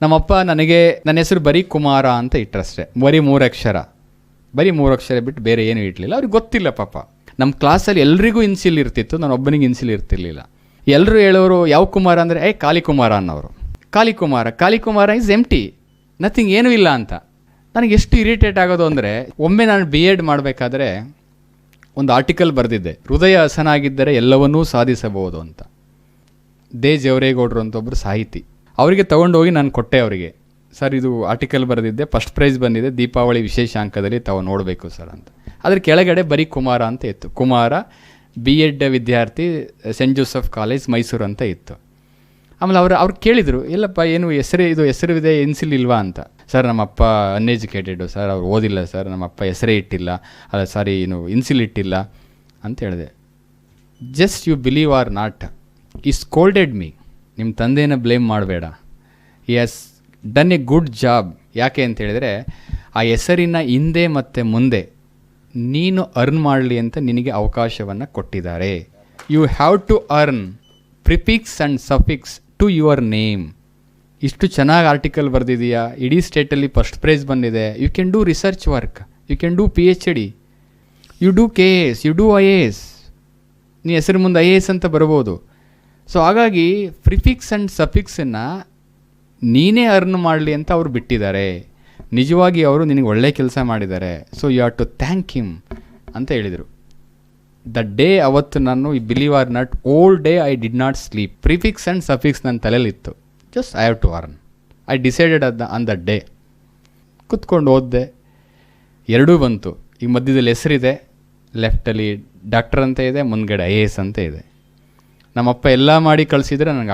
ನಮ್ಮಪ್ಪ ನನಗೆ ನನ್ನ ಹೆಸರು ಬರೀ ಕುಮಾರ ಅಂತ ಇಟ್ಟರಷ್ಟೇ, ಬರೀ 3 ಅಕ್ಷರ, ಬರೀ 3 ಅಕ್ಷರ ಬಿಟ್ಟು ಬೇರೆ ಏನೂ ಇಡಲಿಲ್ಲ. ಅವ್ರಿಗೆ ಗೊತ್ತಿಲ್ಲ ಪಾಪ. ನಮ್ಮ ಕ್ಲಾಸಲ್ಲಿ ಎಲ್ರಿಗೂ ಇನ್ಸಿಲ್ ಇರ್ತಿತ್ತು, ನಾನು ಒಬ್ಬನಿಗೆ ಇನ್ಸಿಲ್ ಇರ್ತಿರ್ಲಿಲ್ಲ. ಎಲ್ಲರೂ ಹೇಳೋರು ಯಾವ ಕುಮಾರ ಅಂದರೆ ಕಾಳಿಕುಮಾರ ಅನ್ನೋರು. ಕಾಳಿಕುಮಾರ ಇಸ್ ಎಂಟಿ, ನಥಿಂಗ್, ಏನೂ ಇಲ್ಲ ಅಂತ. ನನಗೆ ಎಷ್ಟು ಇರಿಟೇಟ್ ಆಗೋದು ಅಂದರೆ, ಒಮ್ಮೆ ನಾನು B.Ed ಮಾಡಬೇಕಾದ್ರೆ ಒಂದು ಆರ್ಟಿಕಲ್ ಬರೆದಿದ್ದೆ, ಹೃದಯ ಹಸನಾಗಿದ್ದರೆ ಎಲ್ಲವನ್ನೂ ಸಾಧಿಸಬಹುದು ಅಂತ. ದೇ ಜವರೇಗೌಡರು ಅಂತ ಒಬ್ಬರು ಸಾಹಿತಿ, ಅವರಿಗೆ ತೊಗೊಂಡೋಗಿ ನಾನು ಕೊಟ್ಟೆ ಅವರಿಗೆ. ಸರ್, ಇದು ಆರ್ಟಿಕಲ್ ಬರೆದಿದ್ದೆ, ಫಸ್ಟ್ ಪ್ರೈಸ್ ಬಂದಿದೆ, ದೀಪಾವಳಿ ವಿಶೇಷ ಅಂಕದಲ್ಲಿ ತಾವು ನೋಡಬೇಕು ಸರ್ ಅಂತ. ಅದ್ರ ಕೆಳಗಡೆ ಬರೀ ಕುಮಾರ ಅಂತ ಇತ್ತು. ಕುಮಾರ B.Ed ವಿದ್ಯಾರ್ಥಿ, ಸೆಂಟ್ ಜೋಸೆಫ್ ಕಾಲೇಜ್ ಮೈಸೂರು ಅಂತ ಇತ್ತು. ಆಮೇಲೆ ಅವ್ರು ಕೇಳಿದರು, ಎಲ್ಲಪ್ಪ ಏನು ಹೆಸರಿದೆ, ಇನ್ಸಿಲ್ ಇಲ್ವಾ ಅಂತ. ಸರ್, ನಮ್ಮಪ್ಪ ಅನ್ಎಜುಕೇಟೆಡು ಸರ್, ಅವ್ರು ಓದಿಲ್ಲ ಸರ್, ನಮ್ಮಪ್ಪ ಹೆಸರೇ ಇಟ್ಟಿಲ್ಲ, ಅಲ್ಲ ಸಾರಿ ಇನ್ಸಿಲ್ ಇಟ್ಟಿಲ್ಲ ಅಂತ ಹೇಳಿದೆ. Just you believe or not, he scolded me. ನಿಮ್ಮ ತಂದೆನ ಬ್ಲೇಮ್ ಮಾಡಬೇಡ, he has done a good job. ಯಾಕೆ ಅಂತ ಹೇಳಿದರೆ, ಆ ಹೆಸರಿನ ಹಿಂದೆ ಮತ್ತು ಮುಂದೆ ನೀನು ಅರ್ನ್ ಮಾಡಲಿ ಅಂತ ನಿನಗೆ ಅವಕಾಶವನ್ನು ಕೊಟ್ಟಿದ್ದಾರೆ. You have to earn prefix and suffix to your name. ಇಷ್ಟು ಚೆನ್ನಾಗಿ ಆರ್ಟಿಕಲ್ ಬರೆದಿದೆಯಾ, ಇಡೀ ಸ್ಟೇಟಲ್ಲಿ ಫಸ್ಟ್ ಪ್ರೈಸ್ ಬಂದಿದೆ. You can do research work, you can do PhD, you do KS, you do IAS. ನೀ ಹೆಸರು ಮುಂದೆ IAS ಅಂತ ಬರ್ಬೋದು. ಸೊ ಹಾಗಾಗಿ ಪ್ರಿಫಿಕ್ಸ್ ಆ್ಯಂಡ್ ಸಫಿಕ್ಸನ್ನು ನೀನೇ ಅರ್ನ್ ಮಾಡಲಿ ಅಂತ ಅವ್ರು ಬಿಟ್ಟಿದ್ದಾರೆ. ನಿಜವಾಗಿ ಅವರು ನಿನಗೆ ಒಳ್ಳೆ ಕೆಲಸ ಮಾಡಿದ್ದಾರೆ. So you have to thank him ಅಂತ ಹೇಳಿದರು. ದ ಡೇ, ಅವತ್ತು ನಾನು believe or not, all day I did not sleep. Prefix and suffix ನನ್ನ ತಲೆಯಲ್ಲಿತ್ತು. Just I have to earn. I decided on the day. ಕೂತ್ಕೊಂಡು ಓದಿದೆ, ಎರಡೂ ಬಂತು. ಈಗ ಮಧ್ಯದಲ್ಲಿ ಹೆಸರಿದೆ, ಲೆಫ್ಟಲ್ಲಿ ಡಾಕ್ಟರ್ ಅಂತ ಇದೆ, ಮುಂದ್ಗಡೆ IAS ಅಂತ ಇದೆ. ನಮ್ಮಪ್ಪ ಎಲ್ಲ ಮಾಡಿ ಕಳಿಸಿದ್ರೆ ನನಗೆ